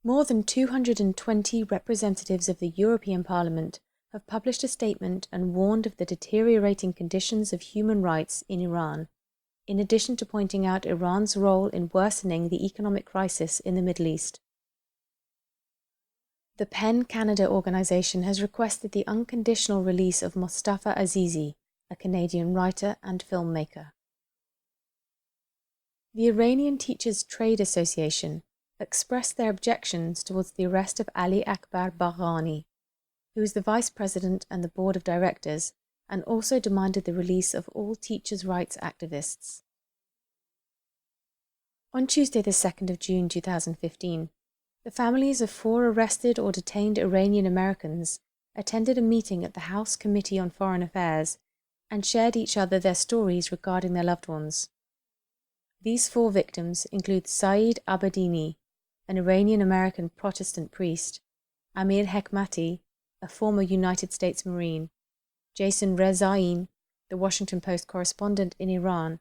More than 220 representatives of the European Parliament have published a statement and warned of the deteriorating conditions of human rights in Iran, in addition to pointing out Iran's role in worsening the economic crisis in the Middle East. The PEN Canada organization has requested the unconditional release of Mostafa Azizi, a Canadian writer and filmmaker. The Iranian Teachers Trade Association expressed their objections towards the arrest of Ali Akbar Baghani, who is the vice president and the board of directors, and also demanded the release of all teachers' rights activists. On Tuesday, the 2nd of June 2015, the families of 4 arrested or detained Iranian Americans attended a meeting at the House Committee on Foreign Affairs and shared each other their stories regarding their loved ones. These 4 victims include Saeed Abedini, an Iranian-American Protestant priest, Amir Hekmati, a former United States Marine, Jason Rezaian, the Washington Post correspondent in Iran,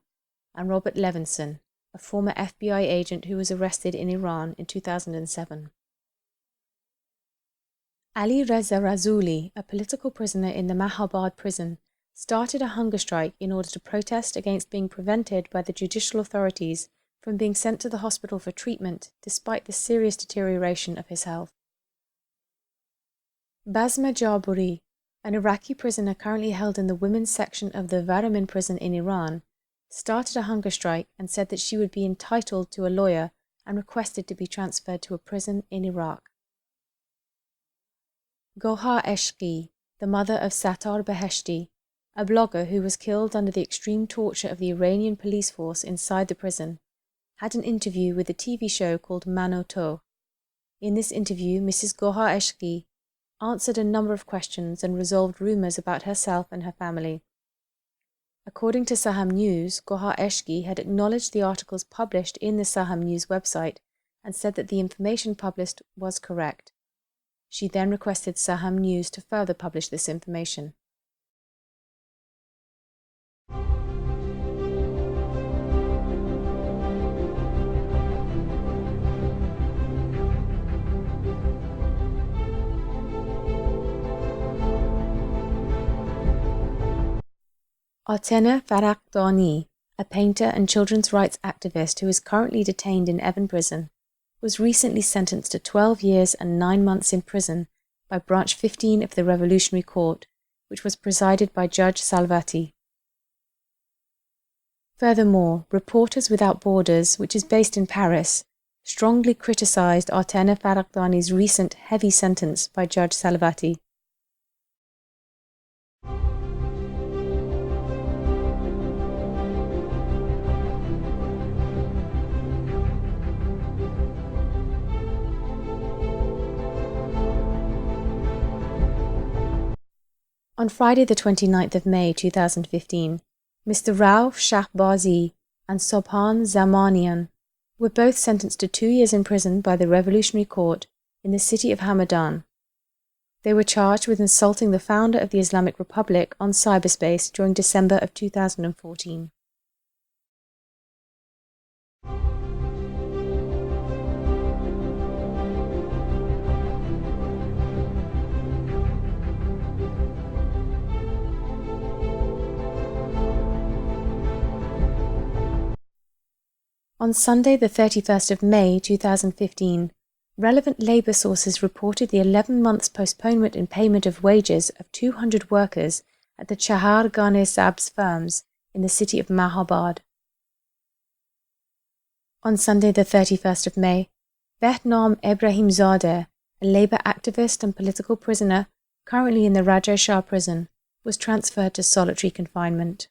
and Robert Levinson, a former FBI agent who was arrested in Iran in 2007. Ali Reza Razuli, a political prisoner in the Mahabad prison, started a hunger strike in order to protest against being prevented by the judicial authorities from being sent to the hospital for treatment despite the serious deterioration of his health. Basma Jaburi, an Iraqi prisoner currently held in the women's section of the Varamin prison in Iran, started a hunger strike and said that she would be entitled to a lawyer and requested to be transferred to a prison in Iraq. Gohar Eshqi, the mother of Sattar Beheshti, a blogger who was killed under the extreme torture of the Iranian police force inside the prison, had an interview with a TV show called Mano To. In this interview, Mrs. Gohar Eshqi answered a number of questions and resolved rumours about herself and her family. According to Saham News, Gohar Eshqi had acknowledged the articles published in the Saham News website and said that the information published was correct. She then requested Saham News to further publish this information. Artena Faraqdani, a painter and children's rights activist who is currently detained in Evin prison, was recently sentenced to 12 years and 9 months in prison by Branch 15 of the Revolutionary Court, which was presided by Judge Salvati. Furthermore, Reporters Without Borders, which is based in Paris, strongly criticised Artena Faraqdani's recent heavy sentence by Judge Salvati. On Friday the 29th of May 2015, Mr. Rauf Shahbazi and Sobhan Zamanian were both sentenced to 2 years in prison by the Revolutionary Court in the city of Hamadan. They were charged with insulting the founder of the Islamic Republic on cyberspace during December of 2014. On Sunday, the 31st of May 2015, relevant labour sources reported the 11 months postponement in payment of wages of 200 workers at the Chahar Gane Sabz firms in the city of Mahabad. On Sunday, the 31st of May, Behnam Ebrahimzadeh, a labour activist and political prisoner currently in the Raja Shah prison, was transferred to solitary confinement.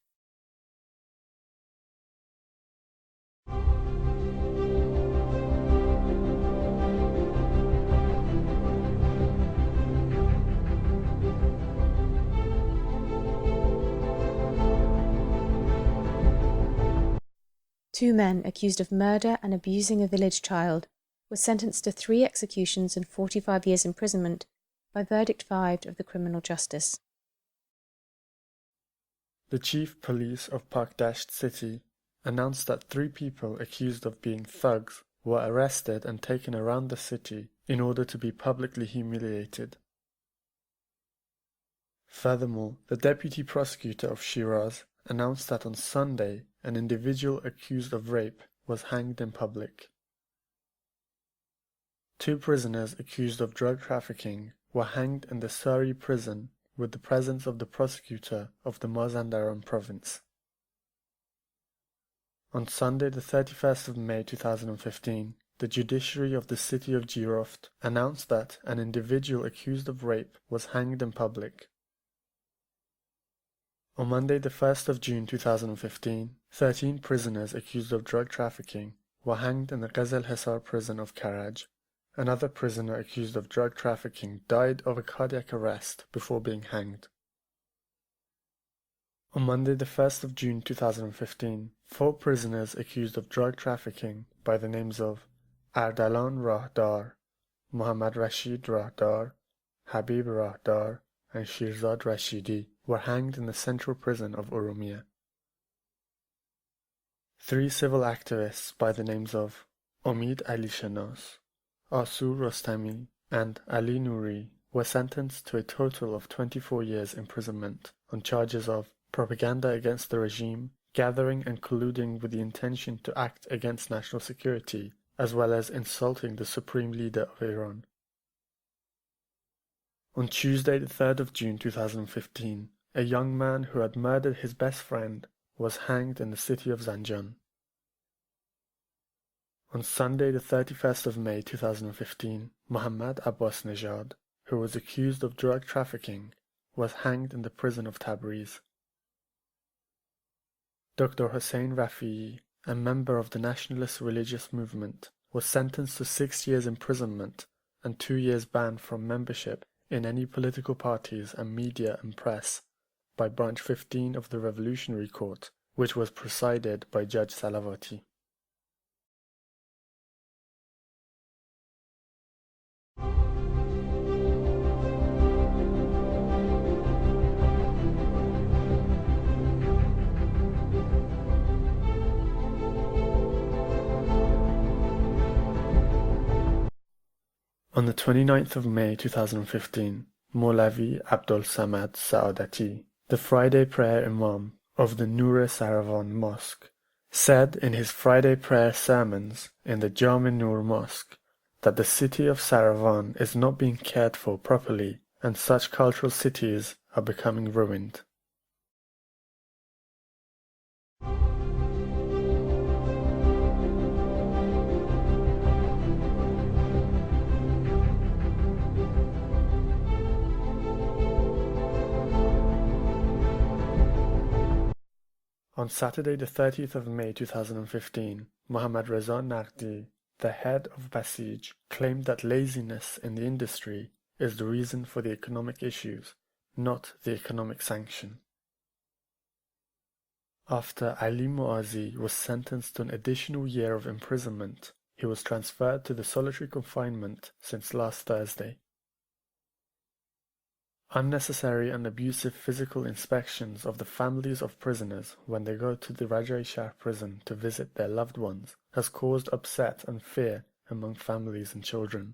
Two men accused of murder and abusing a village child were sentenced to 3 executions and 45 years imprisonment by verdict 5 of the criminal justice. The chief police of Pakdasht city announced that 3 people accused of being thugs were arrested and taken around the city in order to be publicly humiliated. Furthermore, the deputy prosecutor of Shiraz announced that on Sunday an individual accused of rape was hanged in public. 2 prisoners accused of drug trafficking were hanged in the Suri prison with the presence of the prosecutor of the Mazandaran province. On Sunday the 31st of May 2015, the judiciary of the city of Jiroft announced that an individual accused of rape was hanged in public. On Monday the 1st of June 2015, 13 prisoners accused of drug trafficking were hanged in the Ghazal Hisar prison of Karaj. Another prisoner accused of drug trafficking died of a cardiac arrest before being hanged. On Monday the 1st of June 2015, 4 prisoners accused of drug trafficking by the names of Ardalan Rahdar, Muhammad Rashid Rahdar, Habib Rahdar, and Shirzad Rashidi were hanged in the central prison of Urumia. 3 civil activists by the names of Omid Ali Shanas, Asur Rostami, and Ali Nouri were sentenced to a total of 24 years imprisonment on charges of propaganda against the regime, gathering and colluding with the intention to act against national security, as well as insulting the supreme leader of Iran. On Tuesday the 3rd of June 2015, a young man who had murdered his best friend was hanged in the city of Zanjan. On Sunday the 31st of May 2015, Muhammad Abbas Nejad, who was accused of drug trafficking, was hanged in the prison of Tabriz. Dr. Hussein Rafi'i, a member of the nationalist religious movement, was sentenced to 6 years imprisonment and 2 years ban from membership in any political parties and media and press by Branch 15 of the Revolutionary Court, which was presided by Judge Salavati. On the 29th of May 2015, Maulavi Abdul Samad Saadati, the Friday prayer imam of the Noor Saravan Mosque, said in his Friday prayer sermons in the Jami Noor Mosque that the city of Saravan is not being cared for properly and such cultural cities are becoming ruined. On Saturday the 30th of May 2015, Mohammad Reza Naqdi, the head of Basij, claimed that laziness in the industry is the reason for the economic issues, not the economic sanction. After Ali Muazi was sentenced to an additional year of imprisonment, he was transferred to the solitary confinement since last Thursday. Unnecessary and abusive physical inspections of the families of prisoners when they go to the Rajai Shah prison to visit their loved ones has caused upset and fear among families and children.